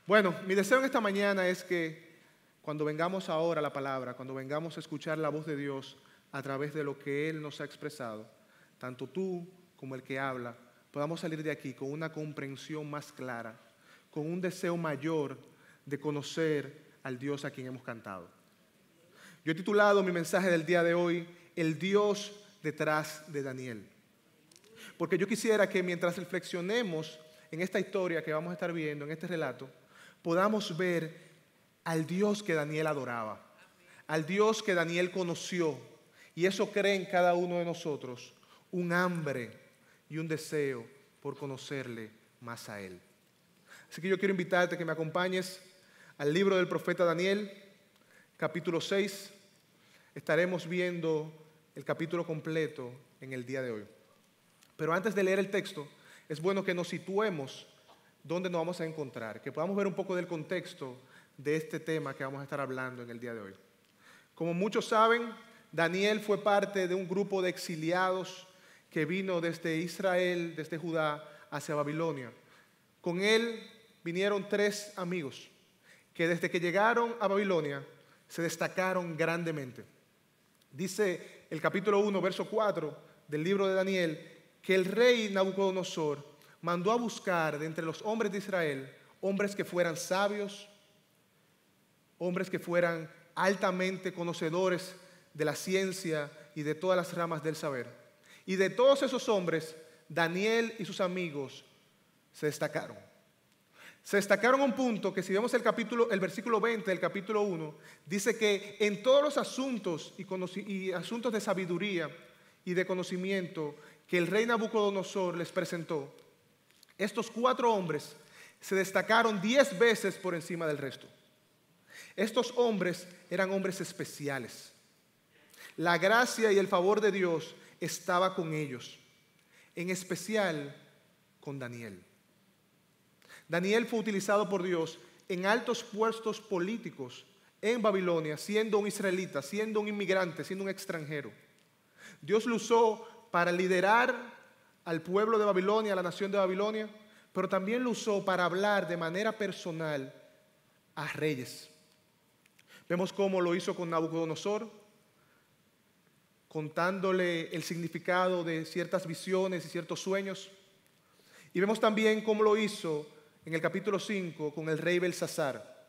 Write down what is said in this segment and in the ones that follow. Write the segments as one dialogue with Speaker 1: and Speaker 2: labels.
Speaker 1: Bueno, mi deseo en esta mañana es que cuando vengamos ahora a la palabra, cuando vengamos a escuchar la voz de Dios a través de lo que Él nos ha expresado, tanto tú como el que habla, podamos salir de aquí con una comprensión más clara, con un deseo mayor de conocer al Dios a quien hemos cantado. Yo he titulado mi mensaje del día de hoy, El Dios detrás de Daniel. Porque yo quisiera que mientras reflexionemos en esta historia que vamos a estar viendo, en este relato, podamos ver al Dios que Daniel adoraba, al Dios que Daniel conoció, y eso crea en cada uno de nosotros un hambre y un deseo por conocerle más a Él. Así que yo quiero invitarte a que me acompañes al libro del profeta Daniel, capítulo 6. Estaremos viendo el capítulo completo en el día de hoy. Pero antes de leer el texto, es bueno que nos situemos dónde nos vamos a encontrar, que podamos ver un poco del contexto de este tema que vamos a estar hablando en el día de hoy. Como muchos saben, Daniel fue parte de un grupo de exiliados que vino desde Israel, desde Judá, hacia Babilonia. Con él vinieron 3 amigos que desde que llegaron a Babilonia se destacaron grandemente. Dice el capítulo 1, verso 4 del libro de Daniel, que el rey Nabucodonosor mandó a buscar de entre los hombres de Israel hombres que fueran sabios, hombres que fueran altamente conocedores de la ciencia y de todas las ramas del saber. Y de todos esos hombres, Daniel y sus amigos se destacaron. Se destacaron a un punto que si vemos el versículo 20 del capítulo 1, dice que en todos los asuntos y asuntos de sabiduría y de conocimiento que el rey Nabucodonosor les presentó, estos 4 hombres se destacaron 10 veces por encima del resto. Estos hombres eran hombres especiales. La gracia y el favor de Dios estaba con ellos, en especial con Daniel. Daniel fue utilizado por Dios en altos puestos políticos en Babilonia, siendo un israelita, siendo un inmigrante, siendo un extranjero. Dios lo usó para liderar al pueblo de Babilonia, a la nación de Babilonia, pero también lo usó para hablar de manera personal a reyes. Vemos cómo lo hizo con Nabucodonosor, contándole el significado de ciertas visiones y ciertos sueños. Y vemos también cómo lo hizo en el capítulo 5 con el rey Belsasar,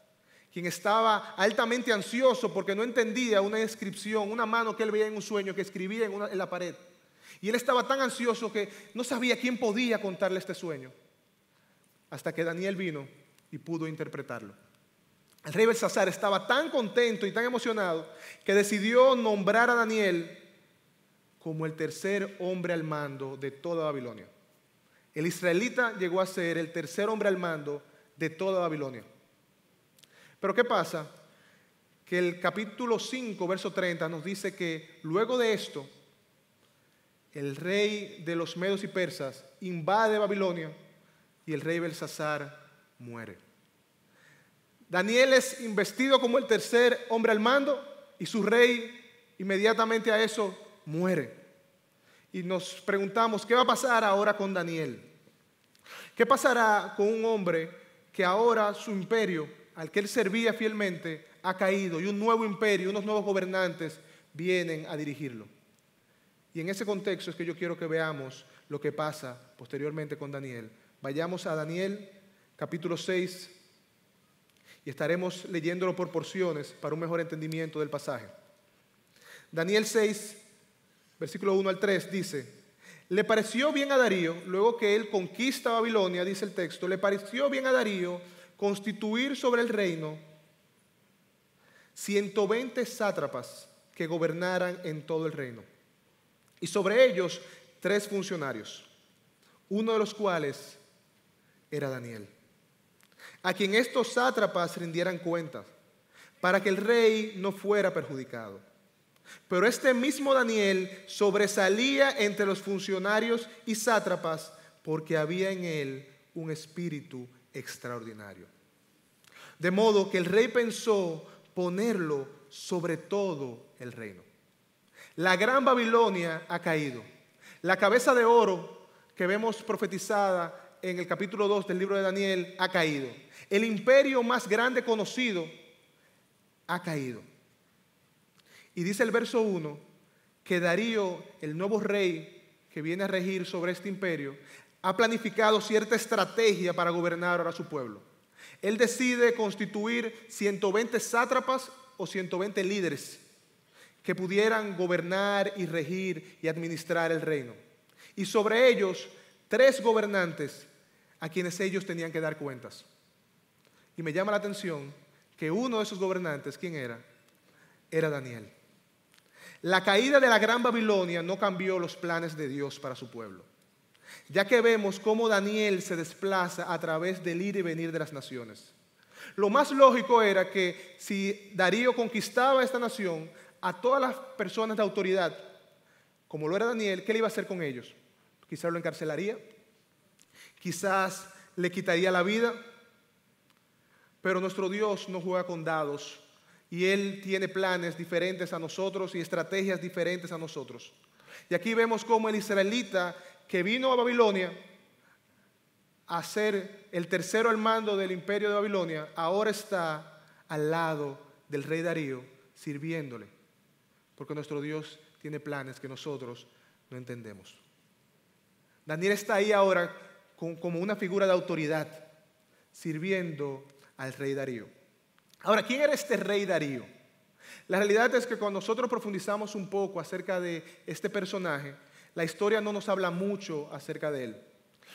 Speaker 1: quien estaba altamente ansioso porque no entendía una descripción, una mano que él veía en un sueño que escribía en la pared. Y él estaba tan ansioso que no sabía quién podía contarle este sueño, hasta que Daniel vino y pudo interpretarlo. El rey Belsasar estaba tan contento y tan emocionado que decidió nombrar a Daniel como el 3er hombre al mando de toda Babilonia. El israelita llegó a ser el 3er hombre al mando de toda Babilonia. Pero ¿qué pasa? Que el capítulo 5, verso 30 nos dice que luego de esto, el rey de los medos y persas invade Babilonia y el rey Belsasar muere. Daniel es investido como el 3er hombre al mando y su rey inmediatamente a eso muere. Y nos preguntamos, ¿qué va a pasar ahora con Daniel? ¿Qué pasará con un hombre que ahora su imperio, al que él servía fielmente, ha caído y un nuevo imperio, unos nuevos gobernantes vienen a dirigirlo? Y en ese contexto es que yo quiero que veamos lo que pasa posteriormente con Daniel. Vayamos a Daniel, capítulo 6, y estaremos leyéndolo por porciones para un mejor entendimiento del pasaje. Daniel 6, versículo 1 al 3 dice: le pareció bien a Darío, luego que él conquista Babilonia, dice el texto, le pareció bien a Darío constituir sobre el reino 120 sátrapas que gobernaran en todo el reino, y sobre ellos 3 funcionarios, uno de los cuales era Daniel, a quien estos sátrapas rindieran cuentas, para que el rey no fuera perjudicado. Pero este mismo Daniel sobresalía entre los funcionarios y sátrapas porque había en él un espíritu extraordinario. De modo que el rey pensó ponerlo sobre todo el reino. La gran Babilonia ha caído. La cabeza de oro que vemos profetizada en el capítulo 2 del libro de Daniel ha caído. El imperio más grande conocido ha caído. Y dice el verso 1 que Darío, el nuevo rey que viene a regir sobre este imperio, ha planificado cierta estrategia para gobernar ahora a su pueblo. Él decide constituir 120 sátrapas o 120 líderes que pudieran gobernar y regir y administrar el reino. Y sobre ellos, 3 gobernantes a quienes ellos tenían que dar cuentas. Y me llama la atención que uno de esos gobernantes, ¿quién era? Era Daniel. La caída de la gran Babilonia no cambió los planes de Dios para su pueblo, ya que vemos cómo Daniel se desplaza a través del ir y venir de las naciones. Lo más lógico era que si Darío conquistaba esta nación, a todas las personas de autoridad, como lo era Daniel, ¿qué le iba a hacer con ellos? Quizás lo encarcelaría, quizás le quitaría la vida, pero nuestro Dios no juega con dados y Él tiene planes diferentes a nosotros y estrategias diferentes a nosotros. Y aquí vemos cómo el israelita que vino a Babilonia a ser el tercero al mando del imperio de Babilonia, ahora está al lado del rey Darío sirviéndole, porque nuestro Dios tiene planes que nosotros no entendemos. Daniel está ahí ahora como una figura de autoridad, sirviendo al rey Darío. Ahora, ¿quién era este rey Darío? La realidad es que cuando nosotros profundizamos un poco acerca de este personaje, la historia no nos habla mucho acerca de él.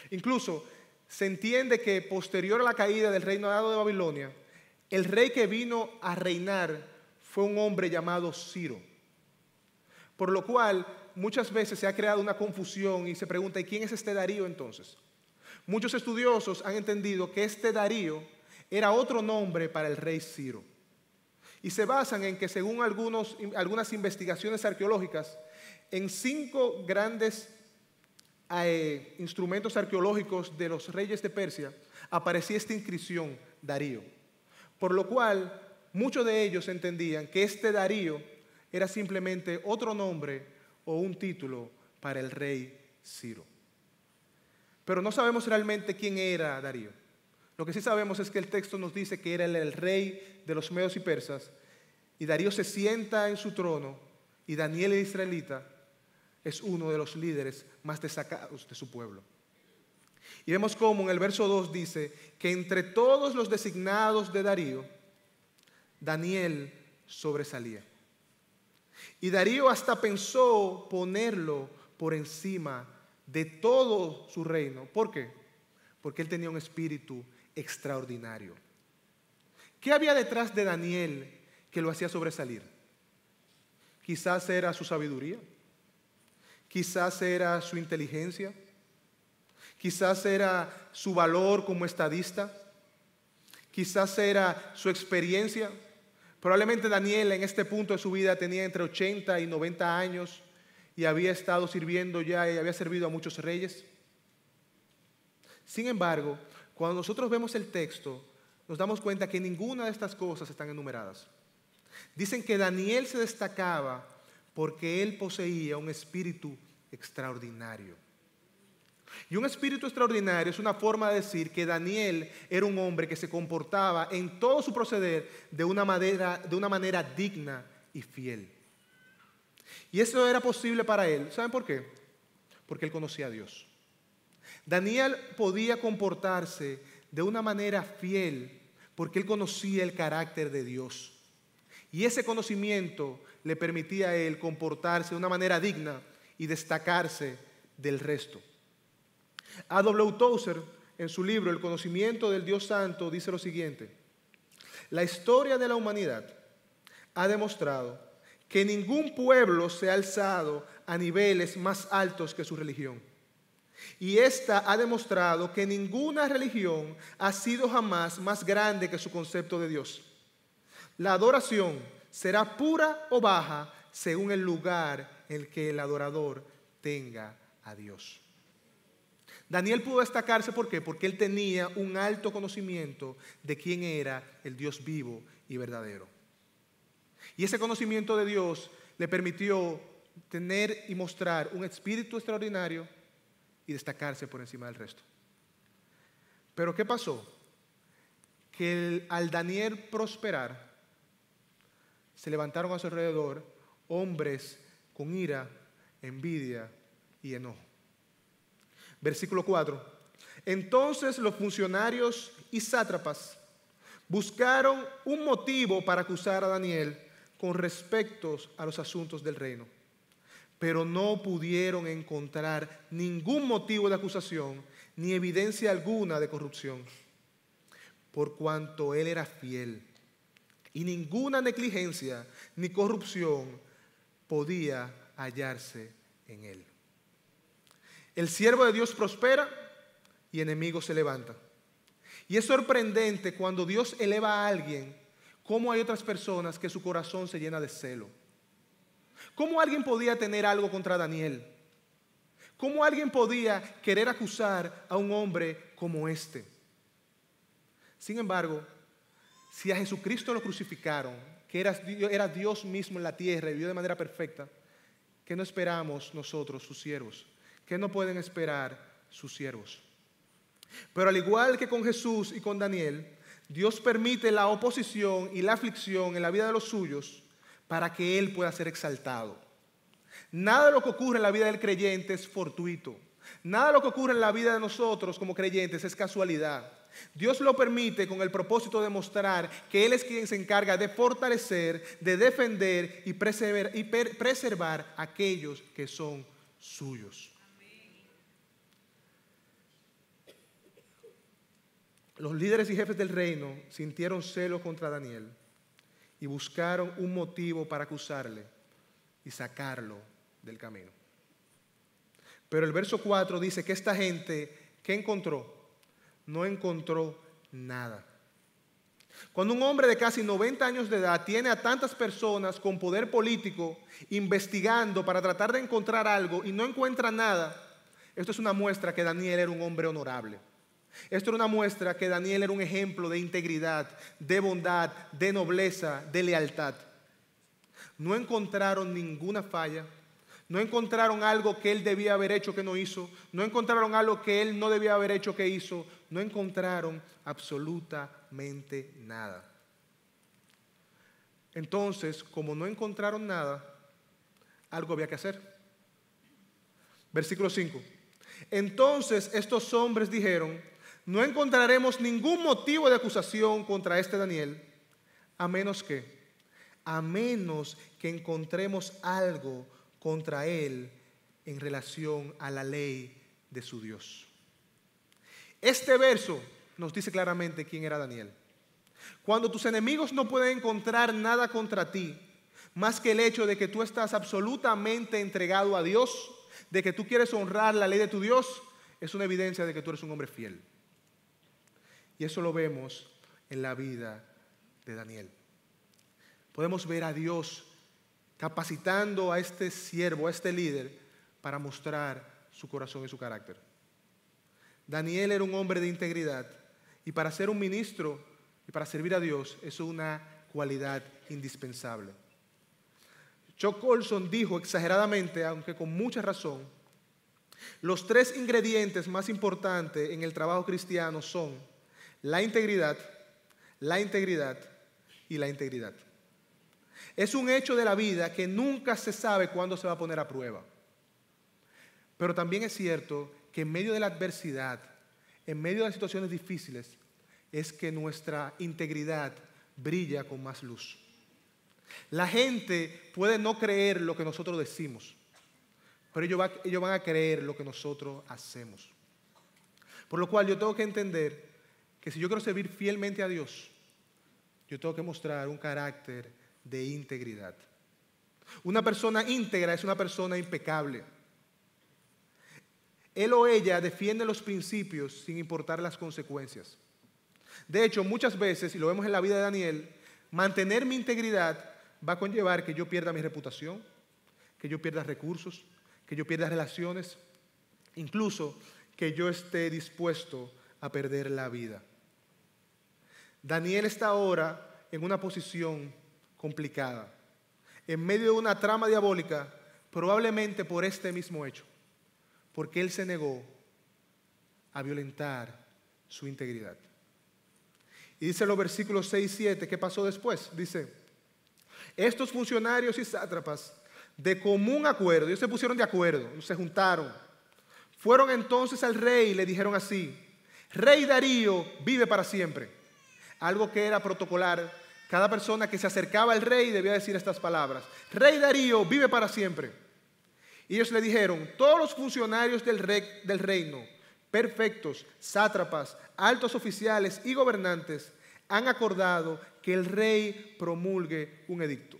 Speaker 1: Incluso se entiende que posterior a la caída del reinado de Babilonia, el rey que vino a reinar fue un hombre llamado Ciro. Por lo cual muchas veces se ha creado una confusión y se pregunta, ¿y quién es este Darío entonces? Muchos estudiosos han entendido que este Darío era otro nombre para el rey Ciro. Y se basan en que según algunas investigaciones arqueológicas, en 5 grandes instrumentos arqueológicos de los reyes de Persia aparecía esta inscripción, Darío. Por lo cual muchos de ellos entendían que este Darío era simplemente otro nombre o un título para el rey Ciro. Pero no sabemos realmente quién era Darío. Lo que sí sabemos es que el texto nos dice que era el rey de los medos y persas, y Darío se sienta en su trono, y Daniel el israelita es uno de los líderes más destacados de su pueblo. Y vemos cómo en el verso 2 dice que entre todos los designados de Darío, Daniel sobresalía. Y Darío hasta pensó ponerlo por encima de todo su reino. ¿Por qué? Porque él tenía un espíritu extraordinario. ¿Qué había detrás de Daniel que lo hacía sobresalir? Quizás era su sabiduría, quizás era su inteligencia, quizás era su valor como estadista, quizás era su experiencia. Probablemente Daniel en este punto de su vida tenía entre 80 y 90 años y había estado sirviendo ya y había servido a muchos reyes. Sin embargo, cuando nosotros vemos el texto, nos damos cuenta que ninguna de estas cosas están enumeradas. Dicen que Daniel se destacaba porque él poseía un espíritu extraordinario. Y un espíritu extraordinario es una forma de decir que Daniel era un hombre que se comportaba en todo su proceder de una manera digna y fiel. Y eso era posible para él. ¿Saben por qué? Porque él conocía a Dios. Daniel podía comportarse de una manera fiel porque él conocía el carácter de Dios. Y ese conocimiento le permitía a él comportarse de una manera digna y destacarse del resto. A.W. Tozer, en su libro El conocimiento del Dios Santo, dice lo siguiente: la historia de la humanidad ha demostrado que ningún pueblo se ha alzado a niveles más altos que su religión. Y esta ha demostrado que ninguna religión ha sido jamás más grande que su concepto de Dios. La adoración será pura o baja según el lugar en el que el adorador tenga a Dios. Daniel pudo destacarse, ¿por qué? Porque él tenía un alto conocimiento de quién era el Dios vivo y verdadero. Y ese conocimiento de Dios le permitió tener y mostrar un espíritu extraordinario y destacarse por encima del resto. Pero ¿qué pasó? Que al Daniel prosperar, se levantaron a su alrededor hombres con ira, envidia y enojo. Versículo 4. Entonces los funcionarios y sátrapas buscaron un motivo para acusar a Daniel con respecto a los asuntos del reino, pero no pudieron encontrar ningún motivo de acusación ni evidencia alguna de corrupción, por cuanto él era fiel, y ninguna negligencia ni corrupción podía hallarse en él. El siervo de Dios prospera y enemigos se levantan. Y es sorprendente cuando Dios eleva a alguien, cómo hay otras personas que su corazón se llena de celo. ¿Cómo alguien podía tener algo contra Daniel? ¿Cómo alguien podía querer acusar a un hombre como este? Sin embargo, si a Jesucristo lo crucificaron, que era Dios mismo en la tierra y vivió de manera perfecta, ¿qué no esperamos nosotros, sus siervos? ¿Qué no pueden esperar sus siervos? Pero al igual que con Jesús y con Daniel, Dios permite la oposición y la aflicción en la vida de los suyos para que Él pueda ser exaltado. Nada de lo que ocurre en la vida del creyente es fortuito. Nada de lo que ocurre en la vida de nosotros como creyentes es casualidad. Dios lo permite con el propósito de mostrar que Él es quien se encarga de fortalecer, de defender y preservar a aquellos que son suyos. Los líderes y jefes del reino sintieron celo contra Daniel y buscaron un motivo para acusarle y sacarlo del camino. Pero el verso 4 dice que esta gente, ¿qué encontró? No encontró nada. Cuando un hombre de casi 90 años de edad tiene a tantas personas con poder político investigando para tratar de encontrar algo y no encuentra nada, esto es una muestra que Daniel era un hombre honorable. Esto era una muestra que Daniel era un ejemplo de integridad, de bondad, de nobleza, de lealtad. No encontraron ninguna falla, no encontraron algo que él debía haber hecho que no hizo, no encontraron algo que él no debía haber hecho que hizo, no encontraron absolutamente nada. Entonces, como no encontraron nada, algo había que hacer. Versículo 5. Entonces estos hombres dijeron: no encontraremos ningún motivo de acusación contra este Daniel, a menos que encontremos algo contra él en relación a la ley de su Dios. Este verso nos dice claramente quién era Daniel. Cuando tus enemigos no pueden encontrar nada contra ti, más que el hecho de que tú estás absolutamente entregado a Dios, de que tú quieres honrar la ley de tu Dios, es una evidencia de que tú eres un hombre fiel. Y eso lo vemos en la vida de Daniel. Podemos ver a Dios capacitando a este siervo, a este líder, para mostrar su corazón y su carácter. Daniel era un hombre de integridad, y para ser un ministro y para servir a Dios es una cualidad indispensable. Chuck Colson dijo exageradamente, aunque con mucha razón, los 3 ingredientes más importantes en el trabajo cristiano son la integridad y la integridad. Es un hecho de la vida que nunca se sabe cuándo se va a poner a prueba. Pero también es cierto que en medio de la adversidad, en medio de las situaciones difíciles, es que nuestra integridad brilla con más luz. La gente puede no creer lo que nosotros decimos, pero ellos van a creer lo que nosotros hacemos. Por lo cual yo tengo que entender que si yo quiero servir fielmente a Dios, yo tengo que mostrar un carácter de integridad. Una persona íntegra es una persona impecable. Él o ella defiende los principios sin importar las consecuencias. De hecho, muchas veces, y lo vemos en la vida de Daniel, mantener mi integridad va a conllevar que yo pierda mi reputación, que yo pierda recursos, que yo pierda relaciones, incluso que yo esté dispuesto a perder la vida. Daniel está ahora en una posición complicada, en medio de una trama diabólica, probablemente por este mismo hecho, porque él se negó a violentar su integridad. Y dice en los versículos 6 y 7, ¿qué pasó después? Dice, estos funcionarios y sátrapas de común acuerdo, ellos se pusieron de acuerdo, se juntaron, fueron entonces al rey y le dijeron así: Rey Darío vive para siempre. Algo que era protocolar, cada persona que se acercaba al rey debía decir estas palabras: Rey Darío vive para siempre. Y ellos le dijeron: todos los funcionarios del reino, perfectos, sátrapas, altos oficiales y gobernantes, han acordado que el rey promulgue un edicto.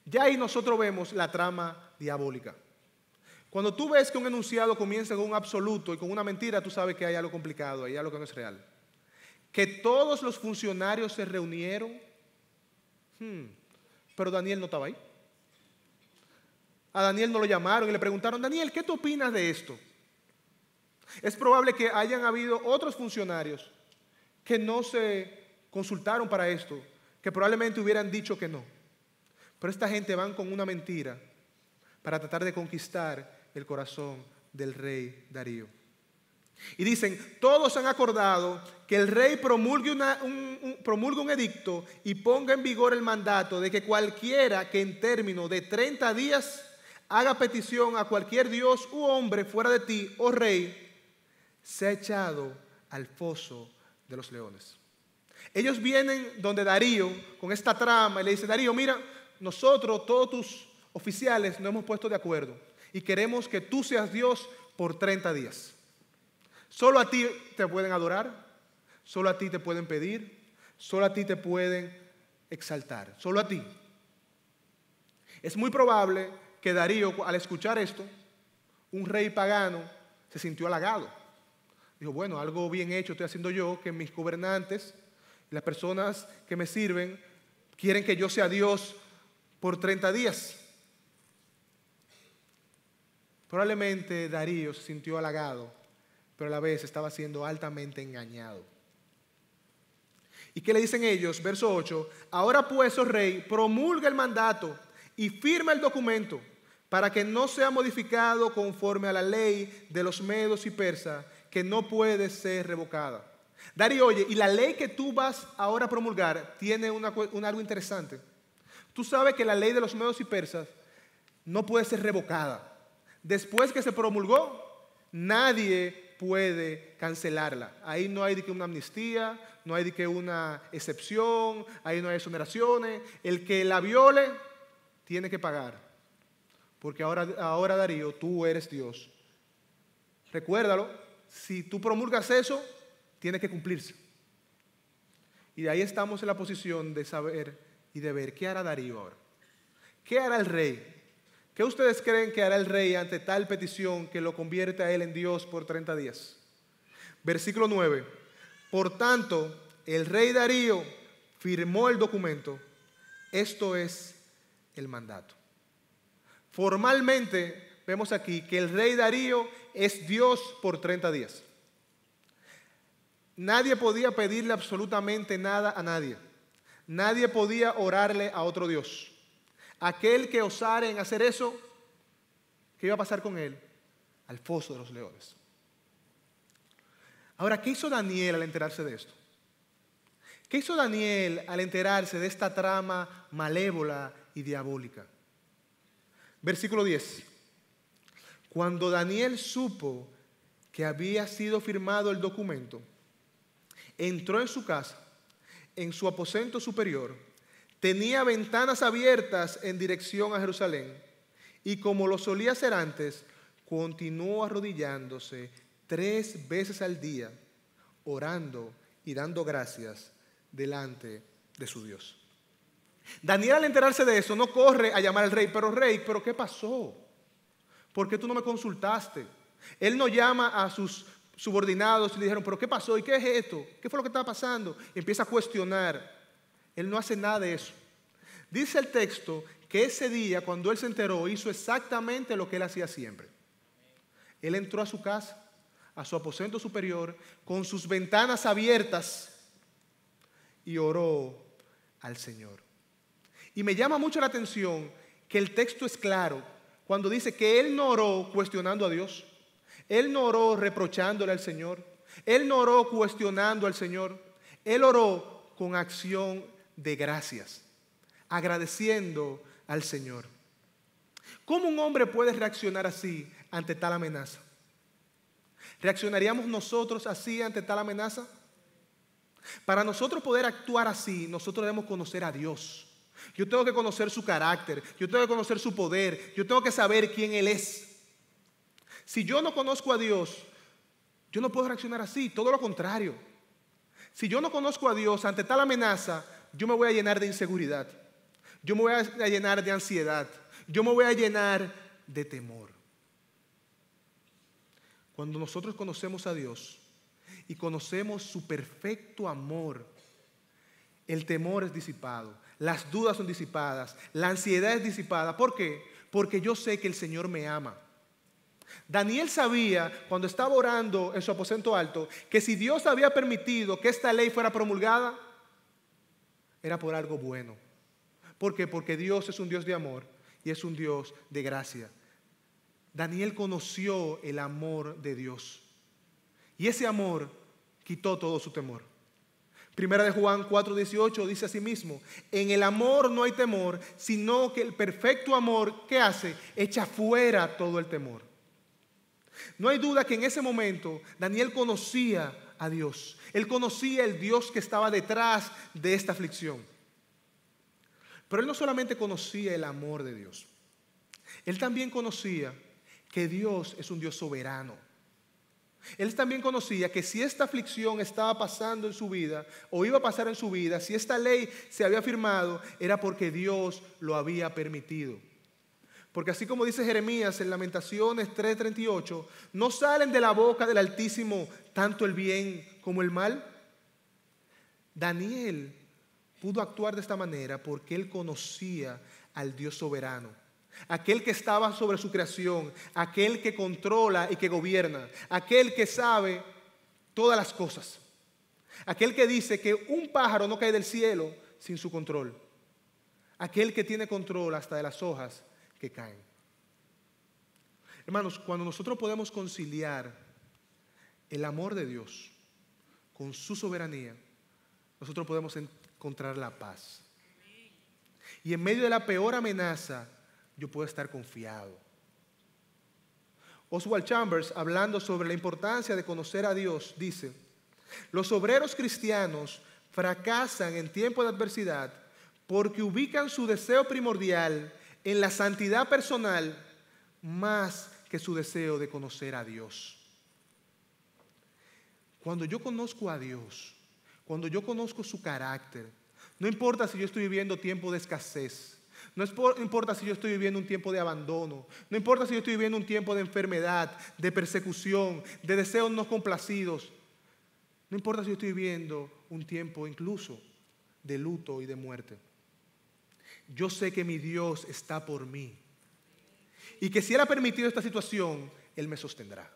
Speaker 1: Ya ahí nosotros vemos la trama diabólica. Cuando tú ves que un enunciado comienza con un absoluto y con una mentira, tú sabes que hay algo complicado, hay algo que no es real. Que todos los funcionarios se reunieron, pero Daniel no estaba ahí. A Daniel no lo llamaron y le preguntaron: Daniel, ¿qué tú opinas de esto? Es probable que hayan habido otros funcionarios que no se consultaron para esto, que probablemente hubieran dicho que no. Pero esta gente van con una mentira para tratar de conquistar el corazón del rey Darío. Y dicen: todos han acordado que el rey promulgue un edicto y ponga en vigor el mandato de que cualquiera que en término de 30 días haga petición a cualquier dios u hombre fuera de ti, oh rey, sea echado al foso de los leones. Ellos vienen donde Darío con esta trama y le dicen: Darío, mira, nosotros, todos tus oficiales, nos hemos puesto de acuerdo y queremos que tú seas Dios por 30 días. Solo a ti te pueden adorar, solo a ti te pueden pedir, solo a ti te pueden exaltar, solo a ti. Es muy probable que Darío, al escuchar esto, un rey pagano, se sintió halagado. Dijo: bueno, algo bien hecho estoy haciendo yo, que mis gobernantes, las personas que me sirven, quieren que yo sea Dios por 30 días. Probablemente Darío se sintió halagado, pero a la vez estaba siendo altamente engañado. ¿Y qué le dicen ellos? Verso 8: ahora pues, oh rey, promulga el mandato y firma el documento para que no sea modificado conforme a la ley de los medos y persas, que no puede ser revocada. Darío, oye, y la ley que tú vas ahora a promulgar tiene algo interesante. Tú sabes que la ley de los medos y persas no puede ser revocada. Después que se promulgó, nadie puede cancelarla. Ahí no hay de que una amnistía, no hay de que una excepción, ahí no hay exoneraciones. El que la viole tiene que pagar. Porque ahora Darío, tú eres Dios. Recuérdalo, si tú promulgas eso, tiene que cumplirse. Y de ahí estamos en la posición de saber y de ver qué hará Darío ahora. ¿Qué hará el rey? ¿Qué ustedes creen que hará el rey ante tal petición que lo convierte a él en Dios por 30 días? Versículo 9. Por tanto, el rey Darío firmó el documento. Esto es el mandato. Formalmente vemos aquí que el rey Darío es Dios por 30 días. Nadie podía pedirle absolutamente nada a nadie. Nadie podía orarle a otro Dios. Aquel que osare en hacer eso, ¿qué iba a pasar con él? Al foso de los leones. Ahora, ¿qué hizo Daniel al enterarse de esto? ¿Qué hizo Daniel al enterarse de esta trama malévola y diabólica? Versículo 10. Cuando Daniel supo que había sido firmado el documento, entró en su casa, en su aposento superior. Tenía ventanas abiertas en dirección a Jerusalén y, como lo solía hacer antes, continuó arrodillándose 3 veces al día, orando y dando gracias delante de su Dios. Daniel, al enterarse de eso, no corre a llamar al rey, pero ¿qué pasó? ¿Por qué tú no me consultaste? Él no llama a sus subordinados y le dijeron: ¿pero qué pasó? ¿Y qué es esto? ¿Qué fue lo que estaba pasando? Y empieza a cuestionar. Él no hace nada de eso. Dice el texto que ese día, cuando él se enteró, hizo exactamente lo que él hacía siempre. Él entró a su casa, a su aposento superior con sus ventanas abiertas y oró al Señor. Y me llama mucho la atención que el texto es claro cuando dice que él no oró cuestionando a Dios, él no oró reprochándole al Señor, él no oró cuestionando al Señor, él oró con acción de gracias, agradeciendo al Señor. ¿Cómo un hombre puede reaccionar así ante tal amenaza? ¿Reaccionaríamos nosotros así ante tal amenaza? Para nosotros poder actuar así, nosotros debemos conocer a Dios. Yo tengo que conocer su carácter, yo tengo que conocer su poder, yo tengo que saber quién Él es. Si yo no conozco a Dios, yo no puedo reaccionar así, todo lo contrario. Si yo no conozco a Dios ante tal amenaza, yo me voy a llenar de inseguridad, yo me voy a llenar de ansiedad, yo me voy a llenar de temor. Cuando nosotros conocemos a Dios y conocemos su perfecto amor, el temor es disipado, las dudas son disipadas, la ansiedad es disipada. ¿Por qué? Porque yo sé que el Señor me ama. Daniel sabía, cuando estaba orando en su aposento alto, que si Dios había permitido que esta ley fuera promulgada, era por algo bueno. ¿Por qué? Porque Dios es un Dios de amor y es un Dios de gracia. Daniel conoció el amor de Dios y ese amor quitó todo su temor. Primera de Juan 4:18 dice así mismo: en el amor no hay temor, sino que el perfecto amor, ¿qué hace? Echa fuera todo el temor. No hay duda que en ese momento Daniel conocía a Dios. Él conocía el Dios que estaba detrás de esta aflicción. Pero él no solamente conocía el amor de Dios, él también conocía que Dios es un Dios soberano. Él también conocía que si esta aflicción estaba pasando en su vida o iba a pasar en su vida, si esta ley se había firmado, era porque Dios lo había permitido. Porque así como dice Jeremías en Lamentaciones 3:38, ¿no salen de la boca del Altísimo tanto el bien como el mal? Daniel pudo actuar de esta manera porque él conocía al Dios soberano, aquel que estaba sobre su creación, aquel que controla y que gobierna, aquel que sabe todas las cosas, aquel que dice que un pájaro no cae del cielo sin su control, aquel que tiene control hasta de las hojas que caen. Hermanos, cuando nosotros podemos conciliar el amor de Dios con su soberanía, nosotros podemos encontrar la paz. Y en medio de la peor amenaza, yo puedo estar confiado. Oswald Chambers, hablando sobre la importancia de conocer a Dios, dice: los obreros cristianos fracasan en tiempo de adversidad porque ubican su deseo primordial en la santidad personal más que su deseo de conocer a Dios. Cuando yo conozco a Dios, cuando yo conozco su carácter, no importa si yo estoy viviendo tiempo de escasez, no importa si yo estoy viviendo un tiempo de abandono, no importa si yo estoy viviendo un tiempo de enfermedad, de persecución, de deseos no complacidos, no importa si yo estoy viviendo un tiempo incluso de luto y de muerte. Yo sé que mi Dios está por mí y que si Él ha permitido esta situación, Él me sostendrá.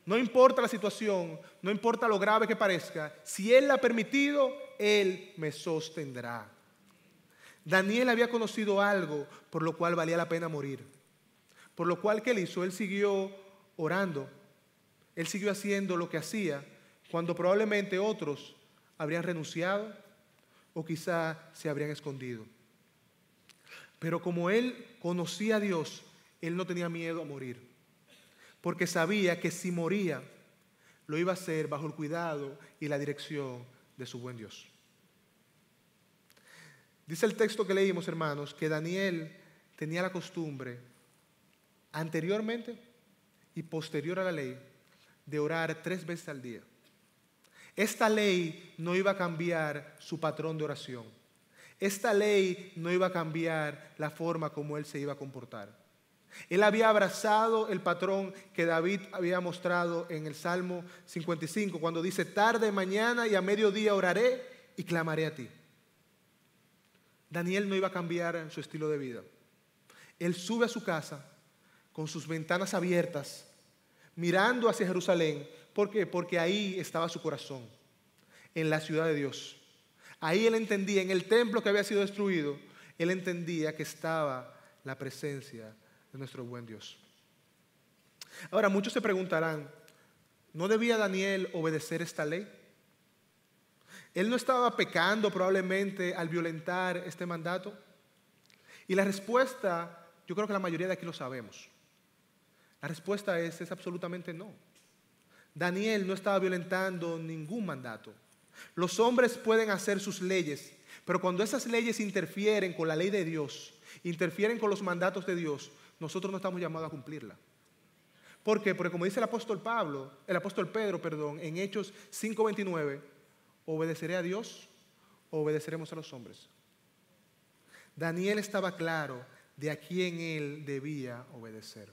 Speaker 1: No importa la situación, no importa lo grave que parezca, si Él la ha permitido, Él me sostendrá. Daniel había conocido algo por lo cual valía la pena morir. Por lo cual, ¿qué él hizo? Él siguió orando. Él siguió haciendo lo que hacía cuando probablemente otros habrían renunciado o quizá se habrían escondido. Pero como él conocía a Dios, él no tenía miedo a morir. Porque sabía que si moría, lo iba a hacer bajo el cuidado y la dirección de su buen Dios. Dice el texto que leímos, hermanos, que Daniel tenía la costumbre, anteriormente y posterior a la ley, de orar 3 veces al día. Esta ley no iba a cambiar su patrón de oración. Esta ley no iba a cambiar la forma como él se iba a comportar. Él había abrazado el patrón que David había mostrado en el Salmo 55, cuando dice: tarde, mañana y a mediodía oraré y clamaré a ti. Daniel no iba a cambiar su estilo de vida. Él sube a su casa con sus ventanas abiertas, mirando hacia Jerusalén. ¿Por qué? Porque ahí estaba su corazón, en la ciudad de Dios. Ahí él entendía, en el templo que había sido destruido, él entendía que estaba la presencia de nuestro buen Dios. Ahora, muchos se preguntarán, ¿no debía Daniel obedecer esta ley? ¿Él no estaba pecando probablemente al violentar este mandato? Y la respuesta, yo creo que la mayoría de aquí lo sabemos. La respuesta es absolutamente no. Daniel no estaba violentando ningún mandato. Los hombres pueden hacer sus leyes, pero cuando esas leyes interfieren con la ley de Dios, interfieren con los mandatos de Dios, nosotros no estamos llamados a cumplirla. ¿Por qué? Porque como dice el apóstol Pedro, en Hechos 5:29, ¿obedeceré a Dios o obedeceremos a los hombres? Daniel estaba claro de a quién él debía obedecer.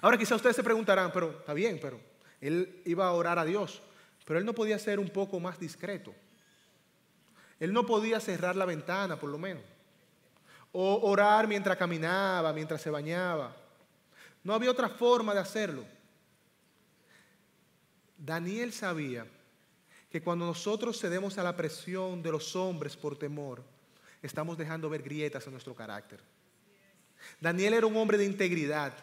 Speaker 1: Ahora quizá ustedes se preguntarán, pero está bien, pero él iba a orar a Dios, pero él no podía ser un poco más discreto. Él no podía cerrar la ventana, por lo menos, o orar mientras caminaba, mientras se bañaba. No había otra forma de hacerlo. Daniel sabía que cuando nosotros cedemos a la presión de los hombres por temor, estamos dejando ver grietas en nuestro carácter. Daniel era un hombre de integridad.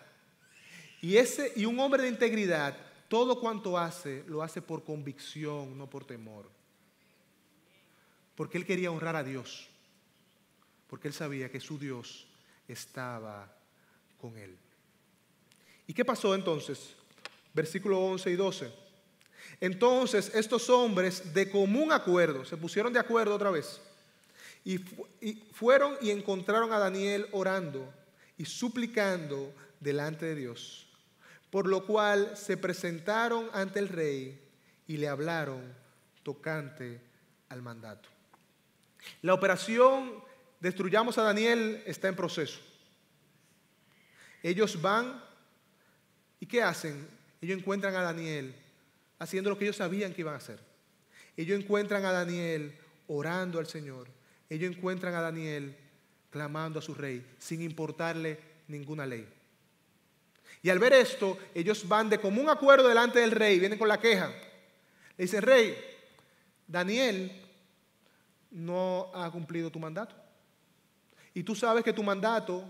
Speaker 1: Y un hombre de integridad, todo cuanto hace, lo hace por convicción, no por temor. Porque él quería honrar a Dios. Porque él sabía que su Dios estaba con él. ¿Y qué pasó entonces? Versículos 11 y 12. Entonces estos hombres de común acuerdo, se pusieron de acuerdo otra vez, y fueron y encontraron a Daniel orando y suplicando delante de Dios. Por lo cual se presentaron ante el rey y le hablaron tocante al mandato. La operación Destruyamos a Daniel está en proceso. Ellos van y ¿qué hacen? Ellos encuentran a Daniel haciendo lo que ellos sabían que iban a hacer. Ellos encuentran a Daniel orando al Señor. Ellos encuentran a Daniel clamando a su rey sin importarle ninguna ley. Y al ver esto, ellos van de común acuerdo delante del rey, vienen con la queja. Le dicen, rey, Daniel no ha cumplido tu mandato. Y tú sabes que tu mandato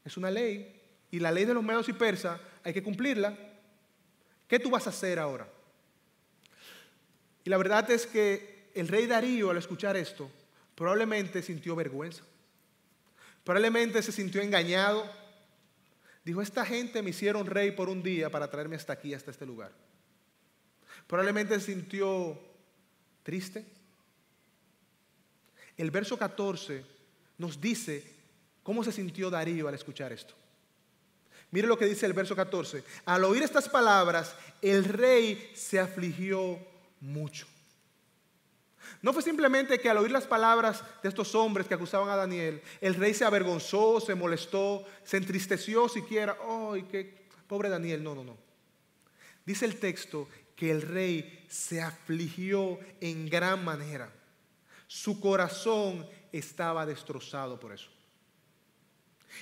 Speaker 1: es una ley, y la ley de los medos y persas hay que cumplirla. ¿Qué tú vas a hacer ahora? Y la verdad es que el rey Darío, al escuchar esto, probablemente sintió vergüenza. Probablemente se sintió engañado. Dijo, esta gente me hicieron rey por un día para traerme hasta aquí, hasta este lugar. Probablemente se sintió triste. El verso 14 nos dice cómo se sintió Darío al escuchar esto. Mire lo que dice el verso 14. Al oír estas palabras, el rey se afligió mucho. No fue simplemente que al oír las palabras de estos hombres que acusaban a Daniel, el rey se avergonzó, se molestó, se entristeció siquiera. ¡Ay, qué pobre Daniel! No. Dice el texto que el rey se afligió en gran manera. Su corazón estaba destrozado por eso.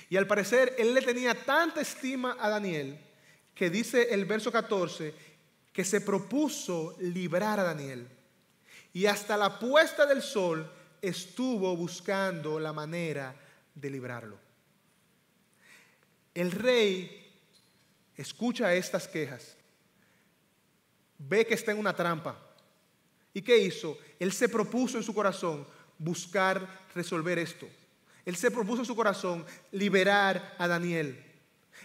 Speaker 1: Y al parecer él le tenía tanta estima a Daniel que dice el verso 14 que se propuso librar a Daniel. Y hasta la puesta del sol estuvo buscando la manera de librarlo. El rey escucha estas quejas, ve que está en una trampa. ¿Y qué hizo? Él se propuso en su corazón buscar resolver esto. Él se propuso en su corazón liberar a Daniel.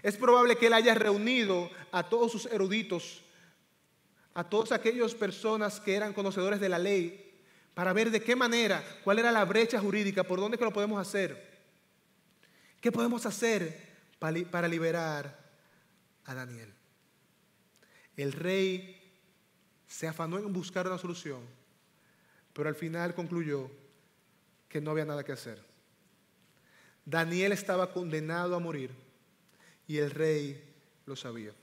Speaker 1: Es probable que él haya reunido a todos sus eruditos, a todas aquellas personas que eran conocedores de la ley, para ver de qué manera, cuál era la brecha jurídica, por dónde que lo podemos hacer. ¿Qué podemos hacer para liberar a Daniel? El rey se afanó en buscar una solución, pero al final concluyó que no había nada que hacer. Daniel estaba condenado a morir y el rey lo sabía.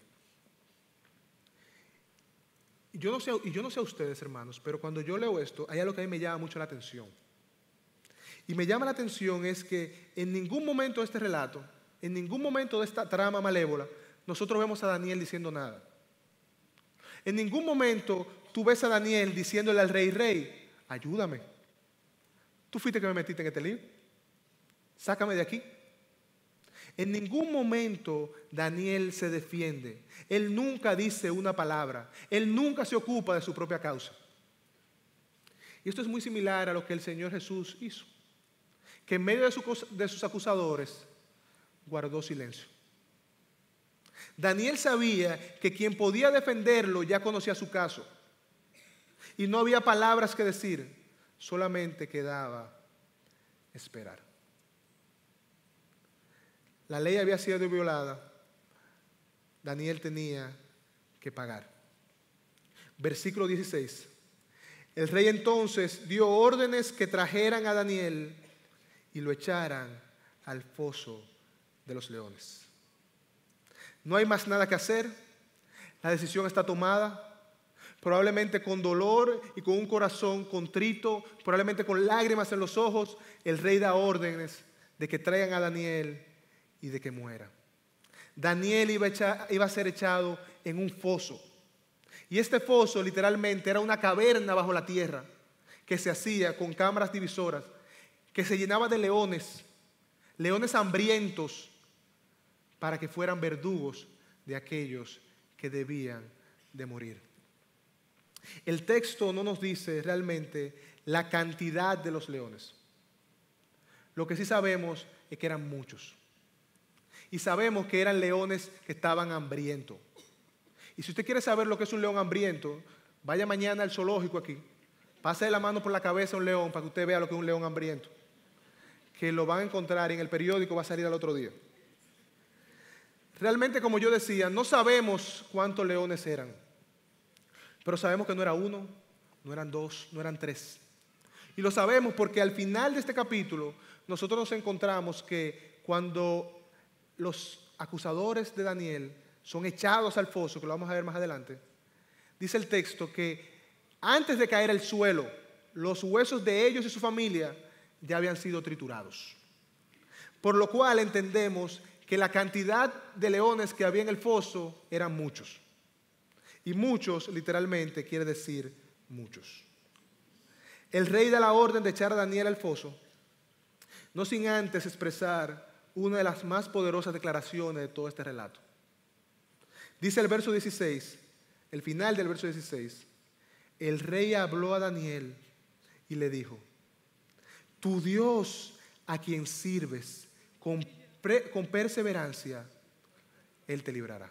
Speaker 1: Y yo no sé a ustedes, hermanos, pero cuando yo leo esto, hay algo que a mí me llama mucho la atención. Y me llama la atención es que en ningún momento de este relato, en ningún momento de esta trama malévola, nosotros vemos a Daniel diciendo nada. En ningún momento tú ves a Daniel diciéndole al rey, ayúdame. Tú fuiste que me metiste en este lío. Sácame de aquí. En ningún momento Daniel se defiende. Él nunca dice una palabra. Él nunca se ocupa de su propia causa. Y esto es muy similar a lo que el Señor Jesús hizo. Que en medio de sus acusadores guardó silencio. Daniel sabía que quien podía defenderlo ya conocía su caso. Y no había palabras que decir. Solamente quedaba esperar. La ley había sido violada. Daniel tenía que pagar. Versículo 16. El rey entonces dio órdenes que trajeran a Daniel y lo echaran al foso de los leones. No hay más nada que hacer. La decisión está tomada. Probablemente con dolor y con un corazón contrito, probablemente con lágrimas en los ojos, el rey da órdenes de que traigan a Daniel y de que muera. Daniel iba a ser echado en un foso. Y este foso literalmente era una caverna bajo la tierra que se hacía con cámaras divisoras, que se llenaba de leones hambrientos, para que fueran verdugos de aquellos que debían de morir. El texto no nos dice realmente la cantidad de los leones. Lo que sí sabemos es que eran muchos. Y sabemos que eran leones que estaban hambrientos. Y si usted quiere saber lo que es un león hambriento, vaya mañana al zoológico aquí. Pase la mano por la cabeza a un león para que usted vea lo que es un león hambriento. Que lo van a encontrar y en el periódico va a salir al otro día. Realmente, como yo decía, no sabemos cuántos leones eran. Pero sabemos que no era uno, no eran dos, no eran tres. Y lo sabemos porque al final de este capítulo nosotros nos encontramos que cuando los acusadores de Daniel son echados al foso, que lo vamos a ver más adelante, dice el texto que antes de caer al suelo, los huesos de ellos y su familia ya habían sido triturados. Por lo cual entendemos que la cantidad de leones que había en el foso eran muchos. Y muchos, literalmente, quiere decir muchos. El rey da la orden de echar a Daniel al foso, no sin antes expresar una de las más poderosas declaraciones de todo este relato. Dice el verso 16, el final del verso 16, el rey habló a Daniel y le dijo, tu Dios a quien sirves con perseverancia, Él te librará.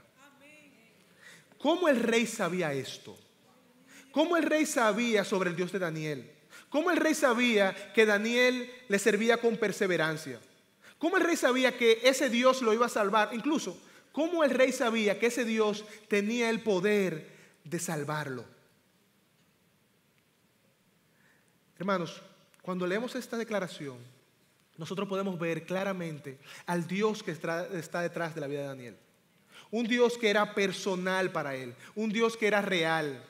Speaker 1: ¿Cómo el rey sabía esto? ¿Cómo el rey sabía sobre el Dios de Daniel? ¿Cómo el rey sabía que Daniel le servía con perseverancia? ¿Cómo el rey sabía que ese Dios lo iba a salvar? Incluso, ¿cómo el rey sabía que ese Dios tenía el poder de salvarlo? Hermanos, cuando leemos esta declaración, nosotros podemos ver claramente al Dios que está detrás de la vida de Daniel. Un Dios que era personal para él, un Dios que era real,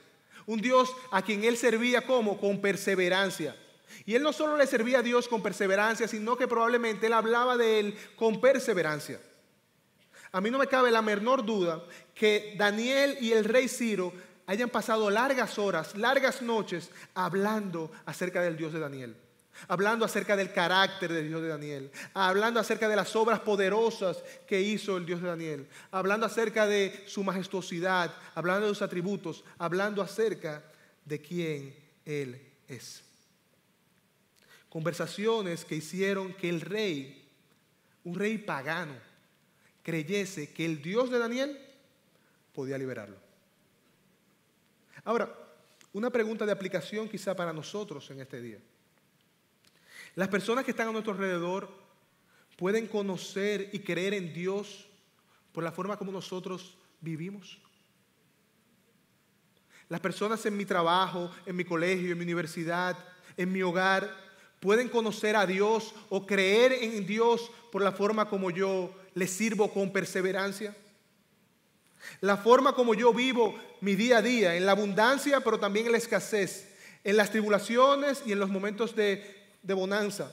Speaker 1: un Dios a quien él servía como con perseverancia. Y él no solo le servía a Dios con perseverancia, sino que probablemente él hablaba de él con perseverancia. A mí no me cabe la menor duda que Daniel y el rey Ciro hayan pasado largas horas, largas noches hablando acerca del Dios de Daniel. Hablando acerca del carácter del Dios de Daniel, hablando acerca de las obras poderosas que hizo el Dios de Daniel, hablando acerca de su majestuosidad, hablando de sus atributos, hablando acerca de quién Él es. Conversaciones que hicieron que el rey, un rey pagano, creyese que el Dios de Daniel podía liberarlo. Ahora, una pregunta de aplicación quizá para nosotros en este día. Las personas que están a nuestro alrededor pueden conocer y creer en Dios por la forma como nosotros vivimos. Las personas en mi trabajo, en mi colegio, en mi universidad, en mi hogar, pueden conocer a Dios o creer en Dios por la forma como yo les sirvo con perseverancia. La forma como yo vivo mi día a día, en la abundancia, pero también en la escasez, en las tribulaciones y en los momentos de bonanza.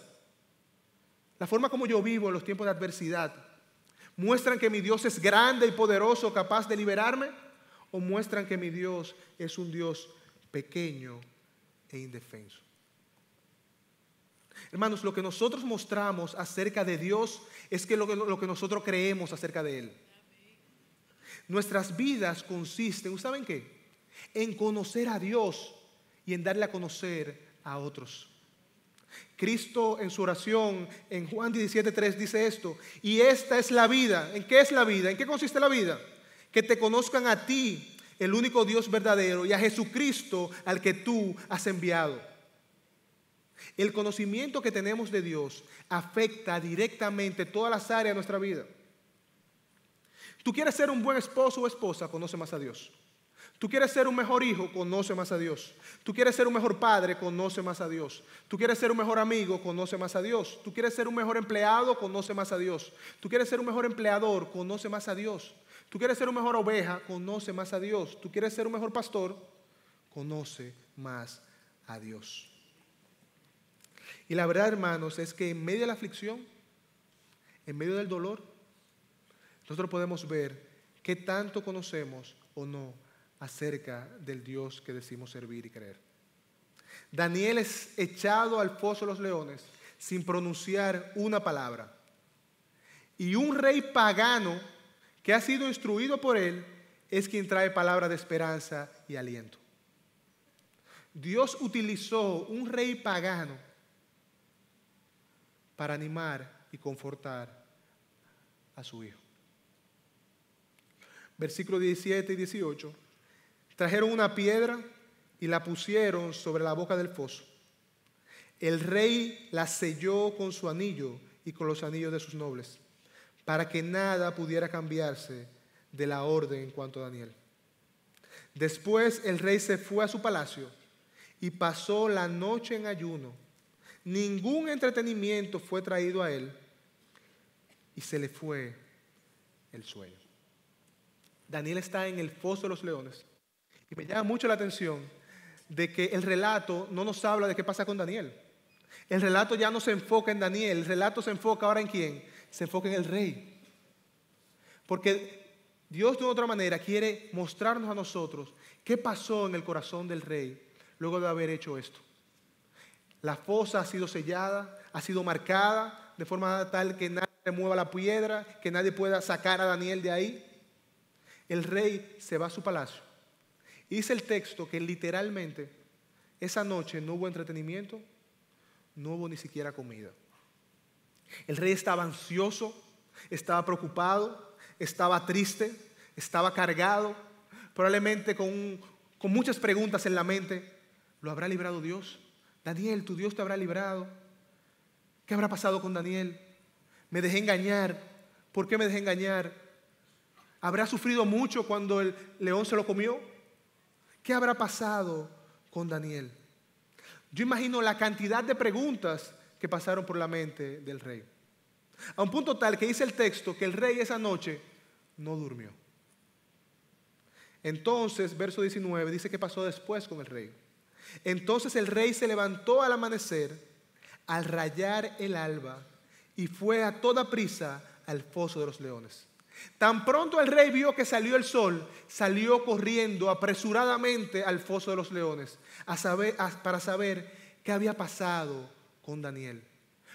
Speaker 1: La forma como yo vivo en los tiempos de adversidad muestran que mi Dios es grande y poderoso, capaz de liberarme, o muestran que mi Dios es un Dios pequeño e indefenso. Hermanos, lo que nosotros mostramos acerca de Dios es que lo que nosotros creemos acerca de Él. Nuestras vidas consisten, ¿saben qué? En conocer a Dios y en darle a conocer a otros. Cristo en su oración en Juan 17:3 dice esto: y esta es la vida. ¿En qué es la vida? ¿En qué consiste la vida? Que te conozcan a ti, el único Dios verdadero, y a Jesucristo al que tú has enviado. El conocimiento que tenemos de Dios afecta directamente todas las áreas de nuestra vida. Tú quieres ser un buen esposo o esposa, conoce más a Dios. Tú quieres ser un mejor hijo, conoce más a Dios. Tú quieres ser un mejor padre, conoce más a Dios. Tú quieres ser un mejor amigo, conoce más a Dios. Tú quieres ser un mejor empleado, conoce más a Dios. Tú quieres ser un mejor empleador, conoce más a Dios. Tú quieres ser un mejor oveja, conoce más a Dios. Tú quieres ser un mejor pastor, conoce más a Dios. Y la verdad, hermanos, es que en medio de la aflicción, en medio del dolor, nosotros podemos ver qué tanto conocemos o no acerca del Dios que decimos servir y creer. Daniel es echado al foso de los leones sin pronunciar una palabra. Y un rey pagano que ha sido instruido por él es quien trae palabras de esperanza y aliento. Dios utilizó un rey pagano para animar y confortar a su hijo. Versículos 17 y 18. Trajeron una piedra y la pusieron sobre la boca del foso. El rey la selló con su anillo y con los anillos de sus nobles, para que nada pudiera cambiarse de la orden en cuanto a Daniel. Después el rey se fue a su palacio y pasó la noche en ayuno. Ningún entretenimiento fue traído a él y se le fue el sueño. Daniel está en el foso de los leones. Y me llama mucho la atención de que el relato no nos habla de qué pasa con Daniel. El relato ya no se enfoca en Daniel, el relato se enfoca ahora en ¿quién? Se enfoca en el rey. Porque Dios de otra manera quiere mostrarnos a nosotros qué pasó en el corazón del rey luego de haber hecho esto. La fosa ha sido sellada, ha sido marcada de forma tal que nadie remueva la piedra, que nadie pueda sacar a Daniel de ahí. El rey se va a su palacio. Y dice el texto que literalmente esa noche no hubo entretenimiento, no hubo ni siquiera comida. El rey estaba ansioso, estaba preocupado, estaba triste, estaba cargado, probablemente con muchas preguntas en la mente. ¿Lo habrá librado Dios? Daniel, tu Dios te habrá librado. ¿Qué habrá pasado con Daniel? Me dejé engañar. ¿Por qué me dejé engañar? ¿Habrá sufrido mucho cuando el león se lo comió? ¿Qué habrá pasado con Daniel? Yo imagino la cantidad de preguntas que pasaron por la mente del rey. A un punto tal que dice el texto que el rey esa noche no durmió. Entonces, verso 19, dice que pasó después con el rey. Entonces el rey se levantó al amanecer, al rayar el alba, y fue a toda prisa al foso de los leones. Tan pronto el rey vio que salió el sol, salió corriendo apresuradamente al foso de los leones para saber qué había pasado con Daniel.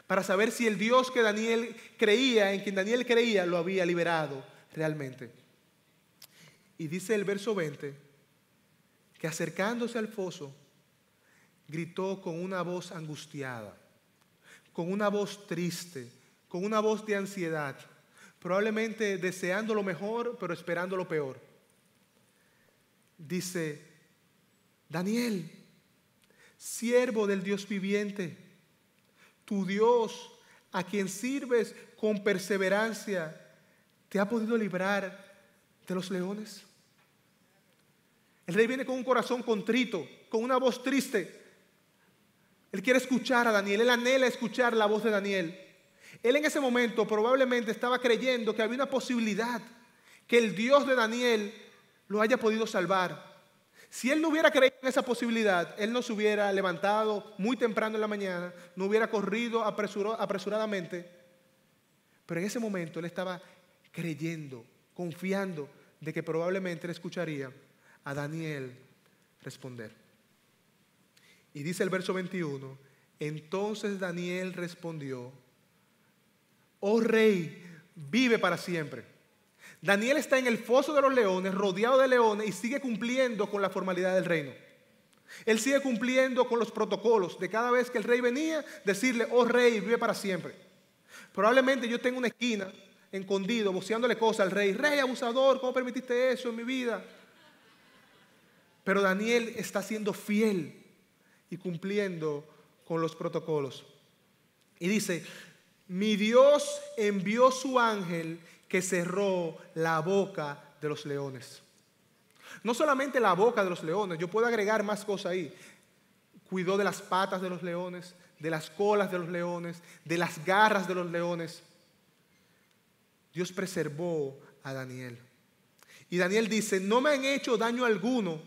Speaker 1: Para saber si el Dios que Daniel creía, en quien Daniel creía, lo había liberado realmente. Y dice el verso 20 que acercándose al foso, gritó con una voz angustiada, con una voz triste, con una voz de ansiedad, probablemente deseando lo mejor, pero esperando lo peor. Dice: Daniel, siervo del Dios viviente, tu Dios, a quien sirves con perseverancia, ¿te ha podido librar de los leones? El rey viene con un corazón contrito, con una voz triste. Él quiere escuchar a Daniel, él anhela escuchar la voz de Daniel. Él en ese momento probablemente estaba creyendo que había una posibilidad que el Dios de Daniel lo haya podido salvar. Si él no hubiera creído en esa posibilidad, él no se hubiera levantado muy temprano en la mañana, no hubiera corrido apresuradamente. Pero en ese momento él estaba creyendo, confiando de que probablemente él escucharía a Daniel responder. Y dice el verso 21, entonces Daniel respondió, oh rey, vive para siempre. Daniel está en el foso de los leones, rodeado de leones, y sigue cumpliendo con la formalidad del reino. Él sigue cumpliendo con los protocolos de cada vez que el rey venía, decirle, oh rey, vive para siempre. Probablemente yo tengo una esquina, escondido, voceándole cosas al rey. Rey abusador, ¿cómo permitiste eso en mi vida? Pero Daniel está siendo fiel y cumpliendo con los protocolos. Y dice, mi Dios envió su ángel que cerró la boca de los leones. No solamente la boca de los leones, yo puedo agregar más cosas ahí. Cuidó de las patas de los leones, de las colas de los leones, de las garras de los leones. Dios preservó a Daniel. Y Daniel dice, no me han hecho daño alguno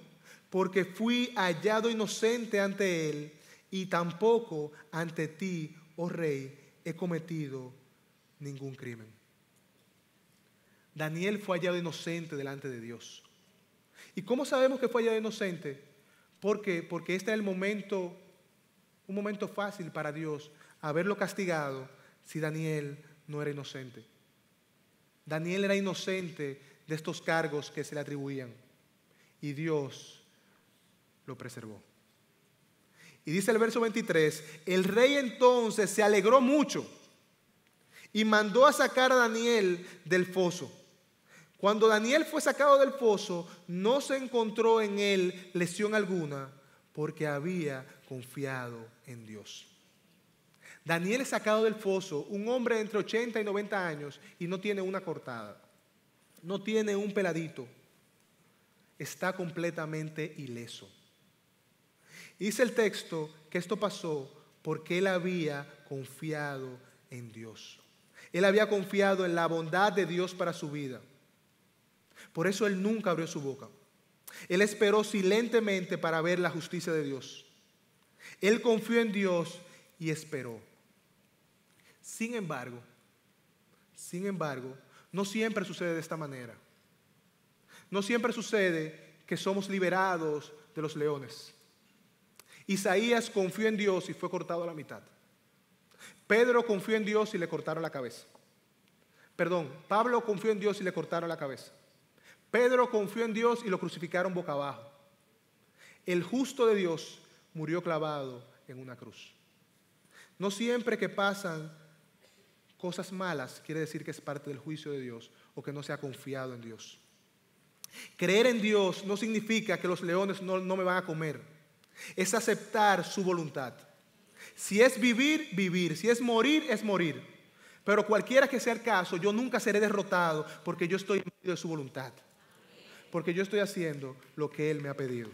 Speaker 1: porque fui hallado inocente ante él y tampoco ante ti, oh rey, he cometido ningún crimen. Daniel fue hallado inocente delante de Dios. ¿Y cómo sabemos que fue hallado inocente? ¿Por qué? Porque este era un momento fácil para Dios haberlo castigado si Daniel no era inocente. Daniel era inocente de estos cargos que se le atribuían y Dios lo preservó. Y dice el verso 23, el rey entonces se alegró mucho y mandó a sacar a Daniel del foso. Cuando Daniel fue sacado del foso, no se encontró en él lesión alguna, porque había confiado en Dios. Daniel es sacado del foso, un hombre de entre 80 y 90 años, y no tiene una cortada, no tiene un peladito, está completamente ileso. Y dice el texto que esto pasó porque él había confiado en Dios. Él había confiado en la bondad de Dios para su vida. Por eso él nunca abrió su boca. Él esperó silentemente para ver la justicia de Dios. Él confió en Dios y esperó. Sin embargo, no siempre sucede de esta manera. No siempre sucede que somos liberados de los leones. Isaías confió en Dios y fue cortado a la mitad. Pedro confió en Dios y le cortaron la cabeza. Pablo confió en Dios y le cortaron la cabeza. Pedro confió en Dios y lo crucificaron boca abajo. El justo de Dios murió clavado en una cruz. No siempre que pasan cosas malas quiere decir que es parte del juicio de Dios o que no se ha confiado en Dios. Creer en Dios no significa que los leones no me van a comer. Es aceptar su voluntad. Si es vivir, vivir. Si es morir, es morir. Pero cualquiera que sea el caso, yo nunca seré derrotado porque yo estoy en medio de su voluntad. Porque yo estoy haciendo lo que Él me ha pedido.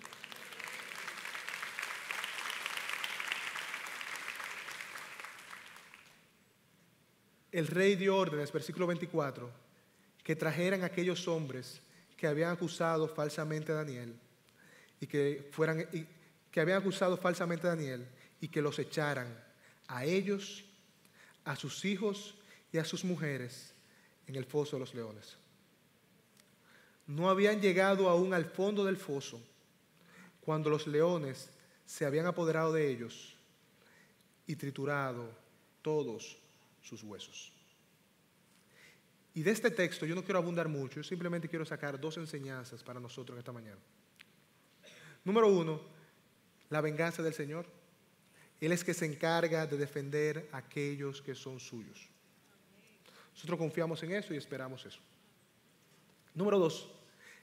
Speaker 1: El rey dio órdenes, versículo 24, que trajeran a aquellos hombres que habían acusado falsamente a Daniel y que habían acusado falsamente a Daniel y que los echaran a ellos, a sus hijos y a sus mujeres en el foso de los leones. No habían llegado aún al fondo del foso cuando los leones se habían apoderado de ellos y triturado todos sus huesos. Y de este texto yo no quiero abundar mucho, yo simplemente quiero sacar dos enseñanzas para nosotros esta mañana. Número 1, la venganza del Señor. Él es que se encarga de defender a aquellos que son suyos. Nosotros confiamos en eso y esperamos eso. Número 2,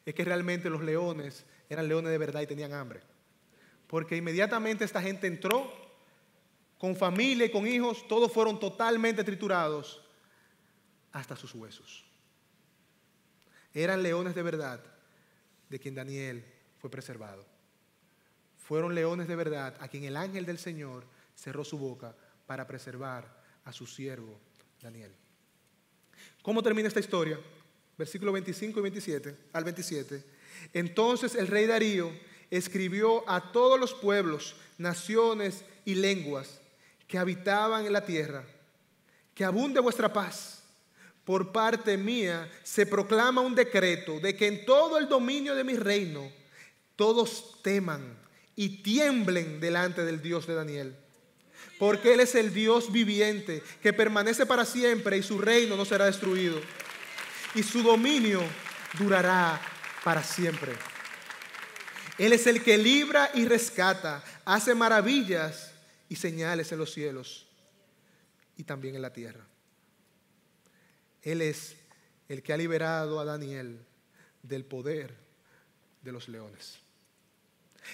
Speaker 1: es que realmente los leones eran leones de verdad y tenían hambre. Porque inmediatamente esta gente entró, con familia y con hijos, todos fueron totalmente triturados hasta sus huesos. Eran leones de verdad, de quien Daniel fue preservado. Fueron leones de verdad a quien el ángel del Señor cerró su boca para preservar a su siervo Daniel. ¿Cómo termina esta historia? Versículos 25 y 27 al 27. Entonces el rey Darío escribió a todos los pueblos, naciones y lenguas que habitaban en la tierra, que abunde vuestra paz. Por parte mía se proclama un decreto de que en todo el dominio de mi reino todos teman y tiemblen delante del Dios de Daniel. Porque Él es el Dios viviente que permanece para siempre y su reino no será destruido. Y su dominio durará para siempre. Él es el que libra y rescata, hace maravillas y señales en los cielos y también en la tierra. Él es el que ha liberado a Daniel del poder de los leones.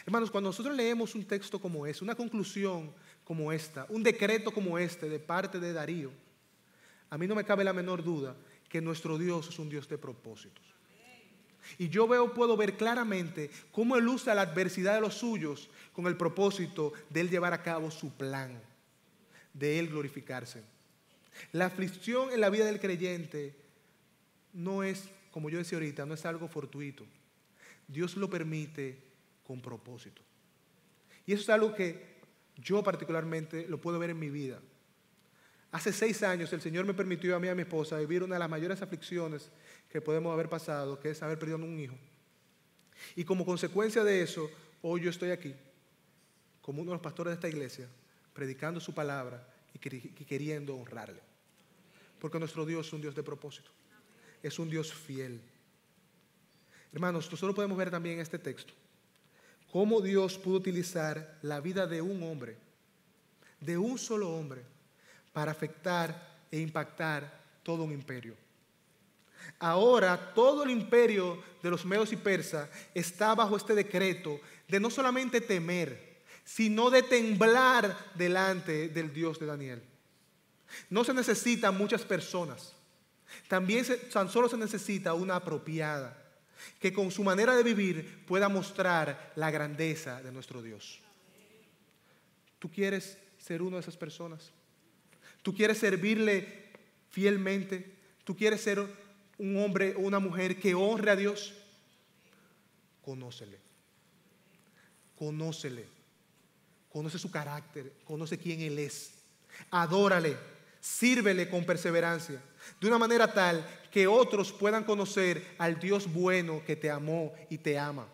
Speaker 1: Hermanos, cuando nosotros leemos un texto como ese, una conclusión como esta, un decreto como este de parte de Darío, a mí no me cabe la menor duda que nuestro Dios es un Dios de propósitos. Y yo puedo ver claramente cómo Él usa la adversidad de los suyos con el propósito de Él llevar a cabo su plan, de Él glorificarse. La aflicción en la vida del creyente no es, como yo decía ahorita, no es algo fortuito. Dios lo permite con propósito. Y eso es algo que yo particularmente lo puedo ver en mi vida. Hace 6 años el Señor me permitió a mí y a mi esposa vivir una de las mayores aflicciones que podemos haber pasado, que es haber perdido un hijo. Y como consecuencia de eso, hoy yo estoy aquí, como uno de los pastores de esta iglesia, predicando su palabra y queriendo honrarle. Porque nuestro Dios es un Dios de propósito. Es un Dios fiel. Hermanos, nosotros podemos ver también en este texto cómo Dios pudo utilizar la vida de un hombre, de un solo hombre, para afectar e impactar todo un imperio. Ahora todo el imperio de los medos y persas está bajo este decreto de no solamente temer, sino de temblar delante del Dios de Daniel. No se necesitan muchas personas, también tan solo se necesita una apropiada, que con su manera de vivir pueda mostrar la grandeza de nuestro Dios. ¿Tú quieres ser una de esas personas? ¿Tú quieres servirle fielmente? ¿Tú quieres ser un hombre o una mujer que honre a Dios? Conócele. Conócele. Conoce su carácter. Conoce quién Él es. Adórale. Sírvele con perseverancia. De una manera tal que otros puedan conocer al Dios bueno que te amó y te ama.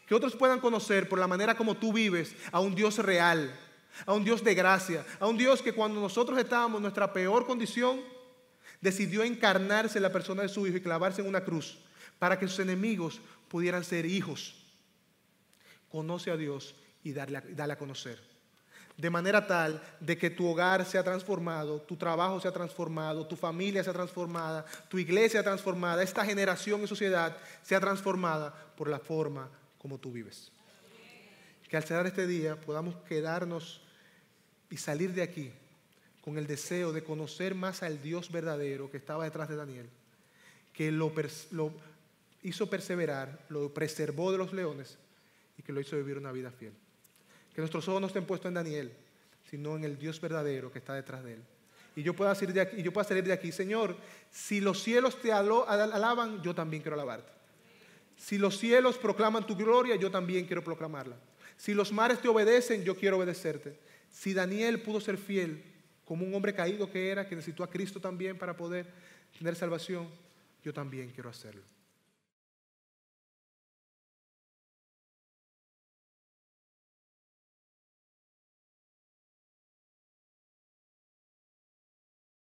Speaker 1: Que otros puedan conocer por la manera como tú vives a un Dios real, a un Dios de gracia, a un Dios que cuando nosotros estábamos en nuestra peor condición, decidió encarnarse en la persona de su Hijo y clavarse en una cruz para que sus enemigos pudieran ser hijos. Conoce a Dios y dale a conocer. De manera tal de que tu hogar sea transformado, tu trabajo sea transformado, tu familia sea transformada, tu iglesia sea transformada, esta generación y sociedad sea transformada por la forma como tú vives. Que al cerrar este día podamos quedarnos y salir de aquí con el deseo de conocer más al Dios verdadero que estaba detrás de Daniel, que lo hizo perseverar, lo preservó de los leones y que lo hizo vivir una vida fiel. Que nuestros ojos no estén puestos en Daniel, sino en el Dios verdadero que está detrás de él. Y yo pueda salir de aquí, Señor, si los cielos te alaban, yo también quiero alabarte. Si los cielos proclaman tu gloria, yo también quiero proclamarla. Si los mares te obedecen, yo quiero obedecerte. Si Daniel pudo ser fiel, como un hombre caído que era, que necesitó a Cristo también para poder tener salvación, yo también quiero hacerlo.